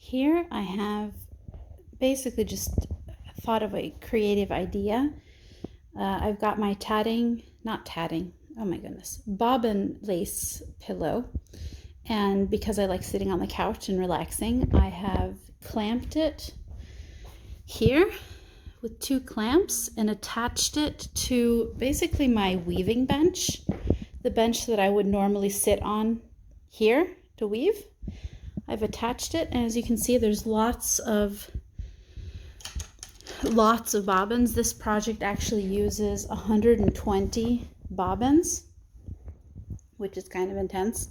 Here I have basically just thought of a creative idea. I've got my oh my goodness, bobbin lace pillow. And because I like sitting on the couch and relaxing, I have clamped it here with 2 clamps and attached it to basically my weaving bench, the bench that I would normally sit on here to weave. I've attached it, and as you can see, there's lots of bobbins. This project actually uses 120 bobbins, which is kind of intense.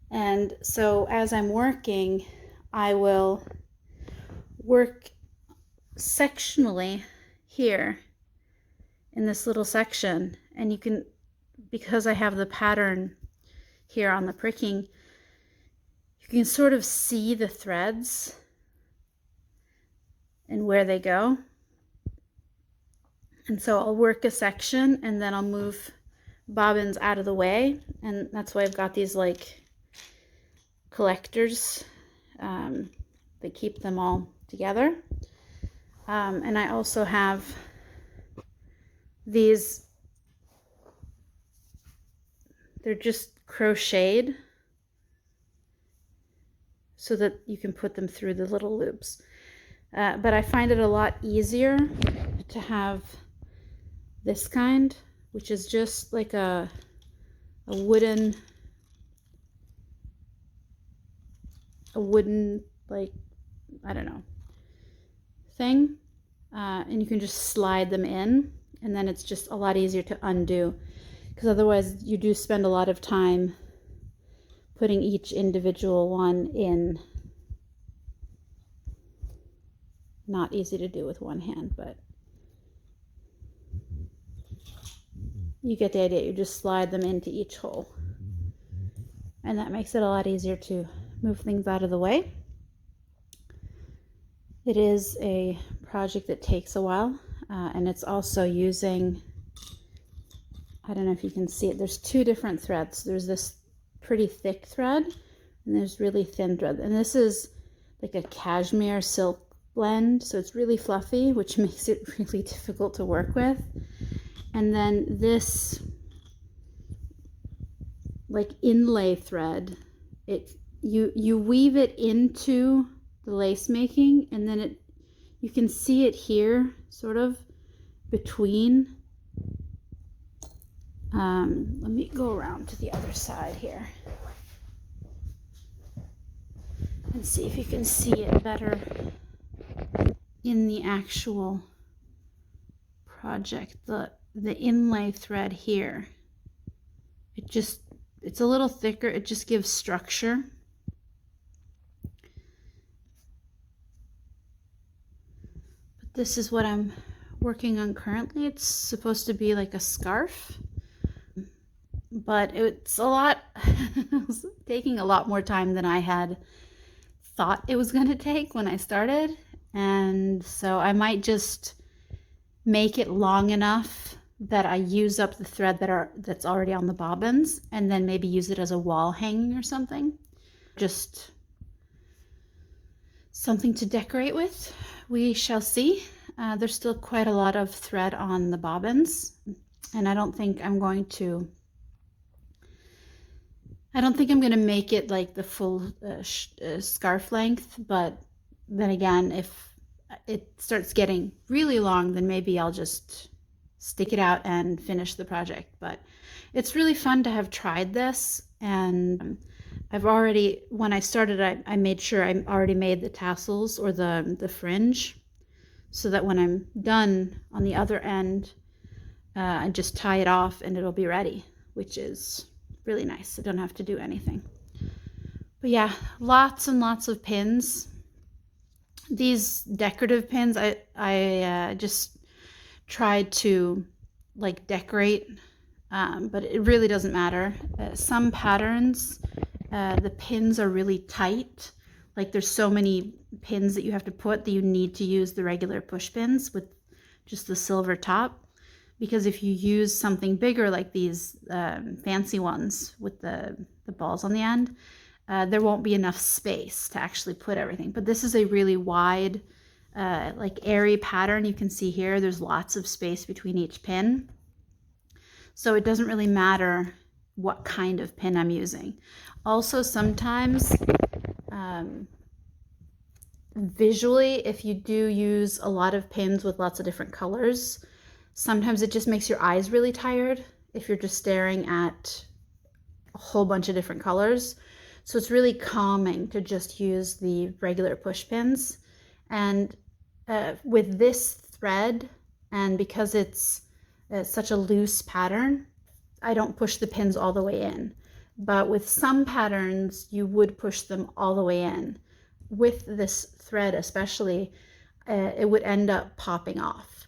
And so as I'm working, I will work sectionally here in this little section, and you can, because I have the pattern here on the pricking, you can sort of see the threads and where they go. And so I'll work a section and then I'll move bobbins out of the way, and that's why I've got these like collectors that keep them all together. And I also have these, they're just crocheted so that you can put them through the little loops. But I find it a lot easier to have this kind, which is just like a wooden, like, I don't know, thing. And you can just slide them in, and then it's just a lot easier to undo, because otherwise you do spend a lot of time putting each individual one in. Not easy to do with one hand, but you get the idea. You just slide them into each hole, and that makes it a lot easier to move things out of the way. It is a project that takes a while, and it's also using, I don't know if you can see it, there's 2 different threads. There's this pretty thick thread, and there's really thin thread, and this is like a cashmere silk blend, so it's really fluffy, which makes it really difficult to work with. And then this like inlay thread, you weave it into the lace making, and then you can see it here sort of between. Let me go around to the other side here and see if you can see it better in the actual project. The inlay thread here, it's a little thicker, it just gives structure. But this is what I'm working on currently. It's supposed to be like a scarf, but it's it's taking a lot more time than I had thought it was going to take when I started. And so I might just make it long enough that I use up the thread that's already on the bobbins, and then maybe use it as a wall hanging or something. Just something to decorate with. We shall see. There's still quite a lot of thread on the bobbins, and I don't think I'm going to make it like the full scarf length, but then again, if it starts getting really long, then maybe I'll just stick it out and finish the project. But it's really fun to have tried this, and when I started, I made sure I already made the tassels or the fringe, so that when I'm done on the other end, I just tie it off and it'll be ready, which is really nice. I don't have to do anything. But yeah, lots and lots of pins. These decorative pins, I just tried to like decorate, but it really doesn't matter. Some patterns, the pins are really tight. Like there's so many pins that you have to put that you need to use the regular push pins with just the silver top. Because if you use something bigger like these fancy ones with the balls on the end, there won't be enough space to actually put everything. But this is a really wide, like airy pattern. You can see here, there's lots of space between each pin. So it doesn't really matter what kind of pin I'm using. Also, sometimes visually, if you do use a lot of pins with lots of different colors, sometimes it just makes your eyes really tired if you're just staring at a whole bunch of different colors. So it's really calming to just use the regular push pins. And with this thread, and because it's such a loose pattern, I don't push the pins all the way in. But with some patterns, you would push them all the way in. With this thread especially, it would end up popping off.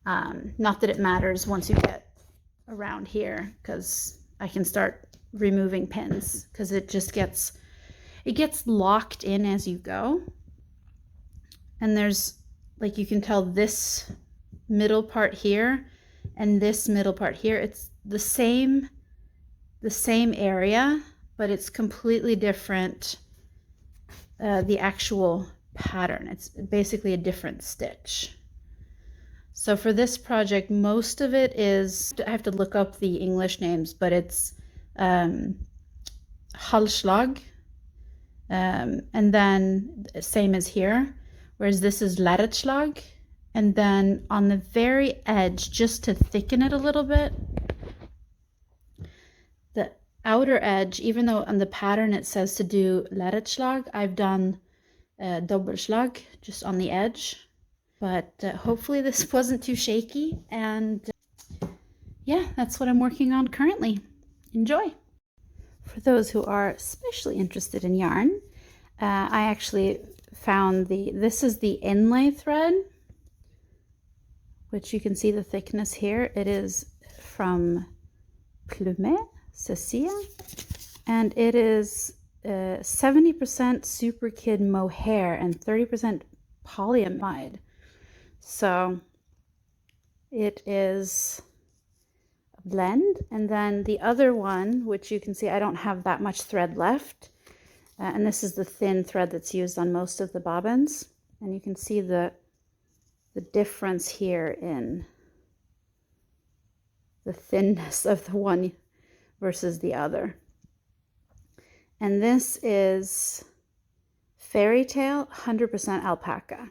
Not that it matters once you get around here, because I can start removing pins, because it gets locked in as you go. And there's, like, you can tell this middle part here and this middle part here, it's the same area, but it's completely different. The actual pattern, it's basically a different stitch. So for this project, most of it is, I have to look up the English names, but it's halsslag, and then same as here, whereas this is lærrettslag. And then on the very edge, just to thicken it a little bit, the outer edge, even though on the pattern it says to do lærrettslag, I've done dobbelslag just on the edge. But hopefully this wasn't too shaky, and yeah, that's what I'm working on currently. Enjoy! For those who are especially interested in yarn, I actually found this is the inlay thread, which you can see the thickness here. It is from Plumet, Cecilia, and it is 70% Super Kid mohair and 30% polyamide. So it is a blend. And then the other one, which you can see I don't have that much thread left, and this is the thin thread that's used on most of the bobbins, and you can see the difference here in the thinness of the one versus the other. And this is Fairy Tale 100% alpaca.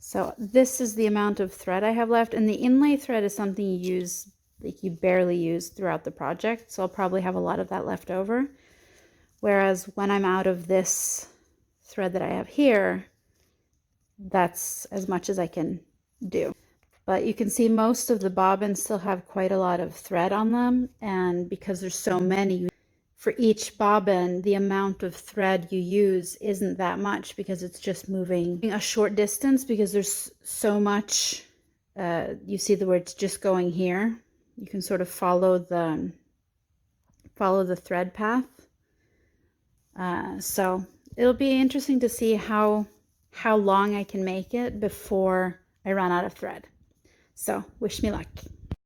So this is the amount of thread I have left, and the inlay thread is something you use, like you barely use throughout the project, so I'll probably have a lot of that left over. Whereas when I'm out of this thread that I have here, that's as much as I can do. But you can see most of the bobbins still have quite a lot of thread on them, and because there's so many, for each bobbin, the amount of thread you use isn't that much, because it's just moving a short distance, because there's so much, you see the words just going here. You can sort of follow the thread path. So it'll be interesting to see how long I can make it before I run out of thread. So wish me luck.